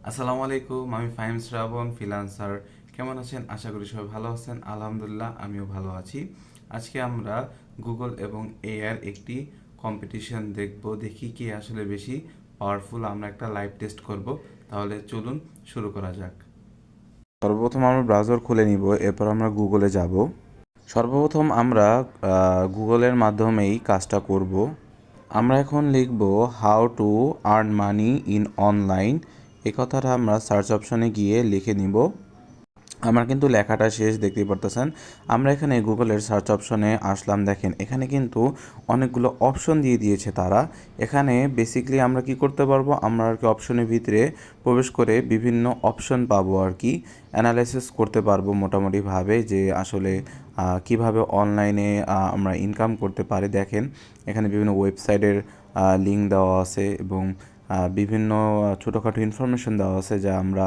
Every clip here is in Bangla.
আসসালামু আলাইকুম, আমি ফাহিম শ্রাবণ ফ্রিল্যান্সার। কেমন আছেন? আশা করি সবাই ভালো আছেন। আলহামদুলিল্লাহ, আমিও ভালো আছি। আজকে আমরা গুগল এবং এআই একটি কম্পিটিশন দেখব, দেখি কে আসলে বেশি পাওয়ারফুল। আমরা একটা লাইভ টেস্ট করব। তাহলে চলুন শুরু করা যাক। সর্বপ্রথম আমরা ব্রাউজার খুলে নিব, এরপর আমরা গুগলে যাব। সর্বপ্রথম আমরা গুগলের মাধ্যমেই কাজটা করব। আমরা এখন লিখব how to earn money in online. এই কথাটা আমরা সার্চ অপশনে গিয়ে লিখে নিব। আমার কিন্তু লেখাটা শেষ, দেখতেই পারতেছেন। আমরা এখানে গুগলের সার্চ অপশনে আসলাম। দেখেন এখানে কিন্তু অনেকগুলো অপশন দিয়ে দিয়েছে তারা। এখানে বেসিক্যালি আমরা কি করতে পারবো, আমরা আর কি অপশনের ভিতরে প্রবেশ করে বিভিন্ন অপশন পাবো আর কি, অ্যানালাইসিস করতে পারবো মোটামুটিভাবে যে আসলে কিভাবে অনলাইনে আমরা ইনকাম করতে পারি। দেখেন এখানে বিভিন্ন ওয়েবসাইটের লিঙ্ক দেওয়া আছে এবং বিভিন্ন ছোটোখাটো ইনফরমেশন দেওয়া আছে যা আমরা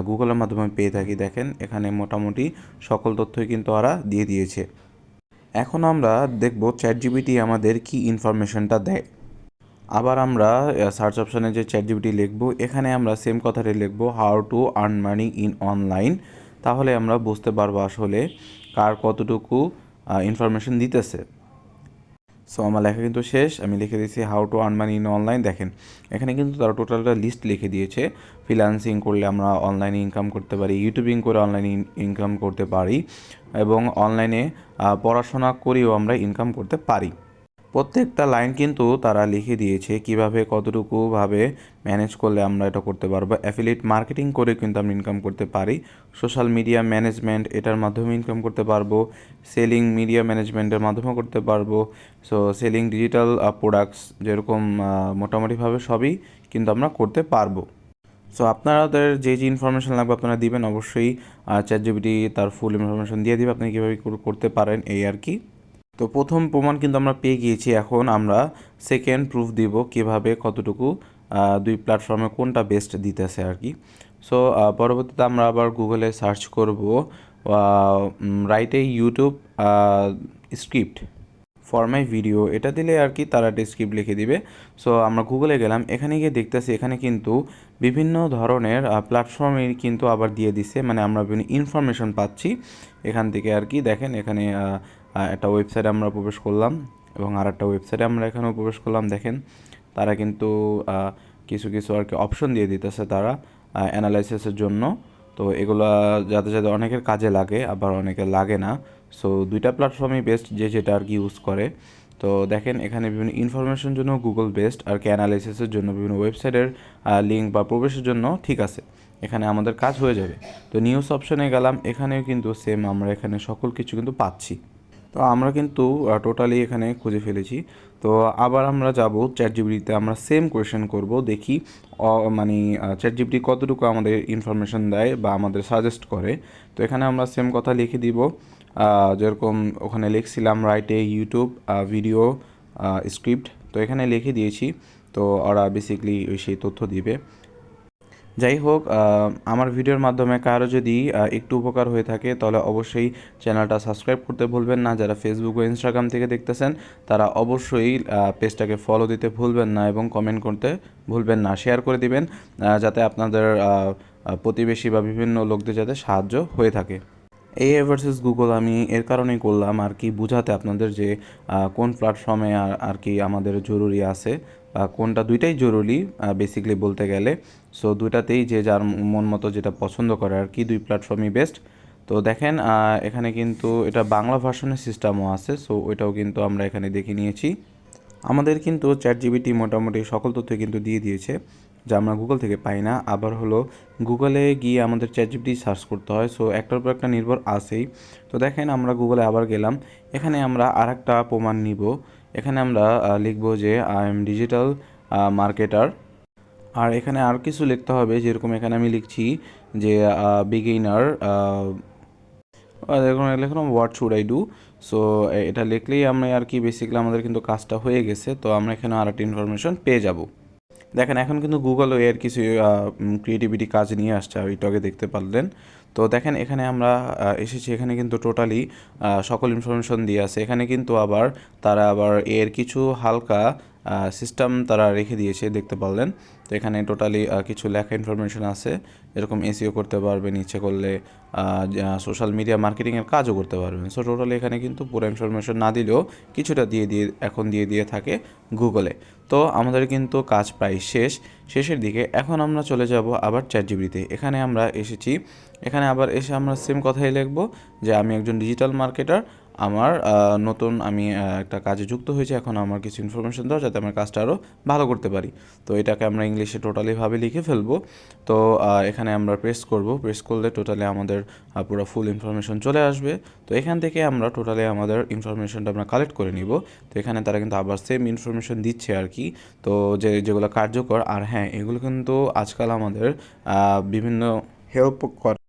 গুগলের মাধ্যমে পেয়ে থাকি। দেখেন এখানে মোটামুটি সকল তথ্যই কিন্তু ওরা দিয়ে দিয়েছে। এখন আমরা দেখব চ্যাট জিপিটি আমাদের কি ইনফরমেশনটা দেয়। আবার আমরা সার্চ অপশানে যে চ্যাট জিপিটি লিখব, এখানে আমরা সেম কথাটি লিখব how to earn money in online. তাহলে আমরা বুঝতে পারবো আসলে কার কতটুকু ইনফরমেশন দিতেছে। সো আমার লেখা কিন্তু শেষ, আমি লিখে দিয়েছি how to earn money in online. দেখেন এখানে কিন্তু তারা টোটালটা লিস্ট লিখে দিয়েছে। ফ্রিল্যান্সিং করলে আমরা অনলাইনে ইনকাম করতে পারি, ইউটিউবিং করে অনলাইনে ইনকাম করতে পারি এবং অনলাইনে পড়াশোনা করেও আমরা ইনকাম করতে পারি। প্রত্যেকটা লাইন কিন্তু তারা লিখে দিয়েছে কিভাবে কতটুকুভাবে ম্যানেজ করলে আমরা এটা করতে পারবো। অ্যাফিলিয়েট মার্কেটিং করে কিন্তু আমরা ইনকাম করতে পারি, সোশ্যাল মিডিয়া ম্যানেজমেন্ট এটার মাধ্যমে ইনকাম করতে পারবো, সেলিং মিডিয়া ম্যানেজমেন্টের মাধ্যমে করতে পারবো। সো সেলিং ডিজিটাল প্রোডাক্টস যেরকম মোটামুটিভাবে সবই কিন্তু আমরা করতে পারবো। সো আপনাদের যে যে ইনফরমেশন লাগবে আপনারা দিবেন, অবশ্যই চ্যাট জিপিটি তার ফুল ইনফরমেশন দিয়ে দিবে আপনি কীভাবে করতে পারেন, এই আর কি। তো প্রথম প্রমাণ কিন্তু আমরা পেয়ে গিয়েছি। এখন আমরা সেকেন্ড প্রুফ দিব কিভাবে কতটুকু দুই প্ল্যাটফর্মে কোনটা বেস্ট দিতেছে আর কি। সো পরবর্তীতে আমরা আবার গুগলে সার্চ করব right a YouTube script for my video, এটা দিলে আর কি তারা একটা স্ক্রিপ্ট লিখে দিবে। সো আমরা গুগলে গেলাম, এখানে গিয়ে দেখতেছি এখানে কিন্তু বিভিন্ন ধরনের প্ল্যাটফর্মে কিন্তু আবার দিয়ে দিছে, মানে আমরা বিভিন্ন ইনফরমেশন পাচ্ছি এখান থেকে আর কি। দেখেন এখানে একটা ওয়েবসাইটে আমরা প্রবেশ করলাম এবং আর একটা ওয়েবসাইটে আমরা এখানেও প্রবেশ করলাম। দেখেন তারা কিন্তু কিছু কিছু আর কি অপশন দিয়ে দিতেছে তারা অ্যানালাইসিসের জন্য। তো এগুলা যাতে যাতে অনেকের কাজে লাগে, আবার অনেকের লাগে না। সো দুইটা প্ল্যাটফর্মই বেস্ট, যে যেটা আর কি ইউজ করে। তো দেখেন এখানে বিভিন্ন ইনফরমেশন জন্য গুগল বেস্ট, আর কি অ্যানালাইসিসের জন্য বিভিন্ন ওয়েবসাইটের লিঙ্ক বা প্রবেশের জন্য ঠিক আছে, এখানে আমাদের কাজ হয়ে যাবে। তো নিউজ অপশনে গেলাম, এখানেও কিন্তু সেম, আমরা এখানে সকল কিছু কিন্তু পাচ্ছি। তো আমরা কিন্তু টোটালি এখানে খুঁজে ফেলেছি। তো আবার আমরা যাব চ্যাট জিপিটিতে, আমরা সেম কোয়েশ্চেন করব, দেখি মানে চ্যাট জিপিটি কতটুকু আমাদের ইনফরমেশন দেয় বা আমাদের সাজেস্ট করে। তো এখানে আমরা সেম কথা লিখে দিব, যেরকম ওখানে লিখছিলাম write a YouTube video script, তো এখানে লিখে দিয়েছি। তো ওরা বেসিকলি সেই তথ্য দিবে। যাই হোক, আমার ভিডিওর মাধ্যমে কারো যদি একটু উপকার হয়ে থাকে তাহলে অবশ্যই চ্যানেলটা সাবস্ক্রাইব করতে ভুলবেন না। যারা ফেসবুক ও ইনস্টাগ্রাম থেকে দেখতেছেন তারা অবশ্যই পেজটাকে ফলো দিতে ভুলবেন না এবং কমেন্ট করতে ভুলবেন না, শেয়ার করে দিবেন যাতে আপনাদের প্রতিবেশী বা বিভিন্ন লোকদের যাতে সাহায্য হয়ে থাকে। এআই ভার্সেস গুগল আমি এর কারণেই করলাম আর কি, বোঝাতে আপনাদের যে কোন প্ল্যাটফর্মে আর কি আমাদের জরুরি আছে, বা কোনটা, দুইটাই জরুরি বেসিক্যালি বলতে গেলে। সো দুইটাতেই যে যার মন মতো যেটা পছন্দ করে আর কি, দুই প্ল্যাটফর্মই বেস্ট। তো দেখেন এখানে কিন্তু এটা বাংলা ভার্সনের সিস্টেমও আছে, সো ওইটাও কিন্তু আমরা এখানে দেখে নিয়েছি। আমাদের কিন্তু চ্যাট জিপিটি মোটামুটি সকল তথ্য কিন্তু দিয়ে দিয়েছে যা আমরা গুগল থেকে পাই না। আবার হলো গুগলে গিয়ে আমাদের চ্যাট জিপিটি সার্চ করতে হয়, সো একটার উপর একটা নির্ভর আছেই। তো দেখেন আমরা গুগলে আবার গেলাম, এখানে আমরা আর একটা প্রমাণ নিব। এখানে আমরা লিখব যে আই এম ডিজিটাল মার্কেটার। আর এখানে আর কিছু লিখতে হবে, যেরকম এখানে আমি লিখছি যে বিগিনার, দেখুন লিখলাম what should I do. So এটা লিখলেই আমরা আর কি বেসিক্যালি আমাদের কিন্তু কাজটা হয়ে গেছে। তো আমরা এখানে আর একটা ইনফরমেশন পেয়ে যাব। দেখেন এখন কিন্তু গুগল এর কিছু ক্রিয়েটিভিটি কাজ নিয়ে আসছে, একটু আগে দেখতে পারলেন। তো দেখেন এখানে আমরা এসেছি, এখানে কিন্তু টোটালি সকল ইনফরমেশন দিয়ে আছে। এখানে কিন্তু আবার তারা আবার এর কিছু হালকা সিস্টেম তারা রেখে দিয়েছে, দেখতে পারলেন। তো এখানে টোটালি কিছু লেখা ইনফরমেশন আছে, এরকম এসইও করতে পারবেন, ইচ্ছে করলে সোশ্যাল মিডিয়া মার্কেটিংয়ের কাজও করতে পারবেন। সো টোটালি এখানে কিন্তু পুরো ইনফরমেশন না দিলেও কিছুটা এখন দিয়ে থাকে গুগলে। তো আমাদের কিন্তু কাজ প্রায় শেষের দিকে। এখন আমরা চলে যাব আবার চ্যাটজিপিটিতে। এখানে আবার এসে আমরা সেম কথাই লিখব যে আমি একজন ডিজিটাল মার্কেটার, আমার আমি একটা কাজে যুক্ত হয়েছি, এখন আমার কিছু ইনফরমেশন দাও যাতে আমার কাজটা আরও ভালো করতে পারি। তো এটাকে আমরা ইংলিশে টোটালিভাবে লিখে ফেলবো। তো এখানে আমরা প্রেস করলে টোটালি আমাদের পুরো ফুল ইনফরমেশন চলে আসবে। তো এখান থেকে আমরা টোটালি আমাদের ইনফরমেশনটা আমরা কালেক্ট করে নিব। তো এখানে তারা কিন্তু আবার সেম ইনফরমেশন দিচ্ছে আর কি, তো যেগুলো কার্যকর। আর হ্যাঁ, এগুলো কিন্তু আজকাল আমাদের বিভিন্ন হেল্প করে।